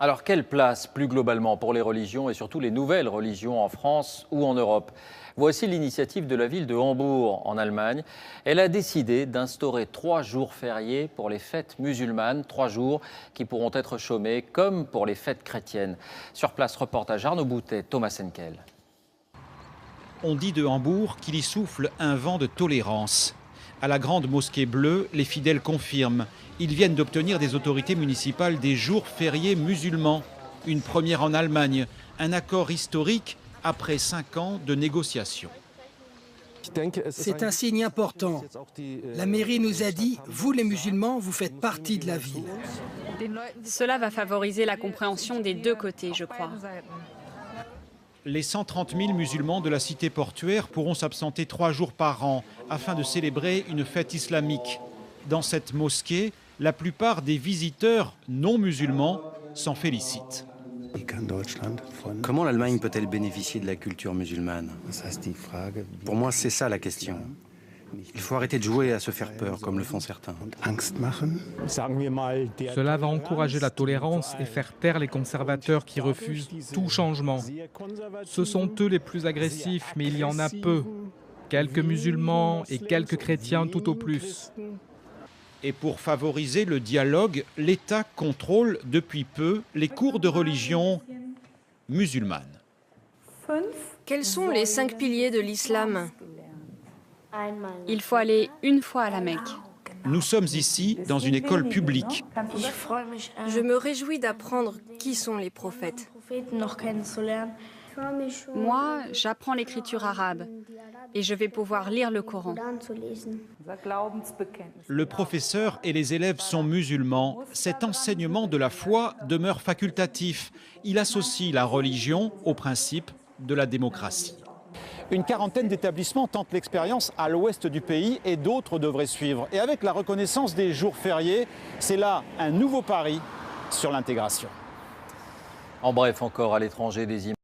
Alors, quelle place, plus globalement, pour les religions et surtout les nouvelles religions en France ou en Europe? Voici l'initiative de la ville de Hambourg, en Allemagne. Elle a décidé d'instaurer 3 jours fériés pour les fêtes musulmanes, 3 jours qui pourront être chômés comme pour les fêtes chrétiennes. Sur place, reportage Arnaud Boutet, Thomas Henkel. On dit de Hambourg qu'il y souffle un vent de tolérance. À la grande mosquée bleue, les fidèles confirment. Ils viennent d'obtenir des autorités municipales des jours fériés musulmans. Une première en Allemagne, un accord historique après 5 ans de négociations. C'est un signe important. La mairie nous a dit, vous les musulmans, vous faites partie de la ville. Cela va favoriser la compréhension des deux côtés, je crois. Les 130 000 musulmans de la cité portuaire pourront s'absenter 3 jours par an afin de célébrer une fête islamique. Dans cette mosquée, la plupart des visiteurs non musulmans s'en félicitent. Comment l'Allemagne peut-elle bénéficier de la culture musulmane? Pour moi, c'est ça la question. Il faut arrêter de jouer à se faire peur, comme le font certains. Cela va encourager la tolérance et faire taire les conservateurs qui refusent tout changement. Ce sont eux les plus agressifs, mais il y en a peu. Quelques musulmans et quelques chrétiens tout au plus. Et pour favoriser le dialogue, l'État contrôle depuis peu les cours de religion musulmane. Quels sont les 5 piliers de l'islam? Il faut aller une fois à la Mecque. Nous sommes ici dans une école publique. Je me réjouis d'apprendre qui sont les prophètes. Moi, j'apprends l'écriture arabe et je vais pouvoir lire le Coran. Le professeur et les élèves sont musulmans. Cet enseignement de la foi demeure facultatif. Il associe la religion au principe de la démocratie. Une quarantaine d'établissements tentent l'expérience à l'ouest du pays et d'autres devraient suivre. Et avec la reconnaissance des jours fériés, c'est là un nouveau pari sur l'intégration. En bref, encore à l'étranger, des images.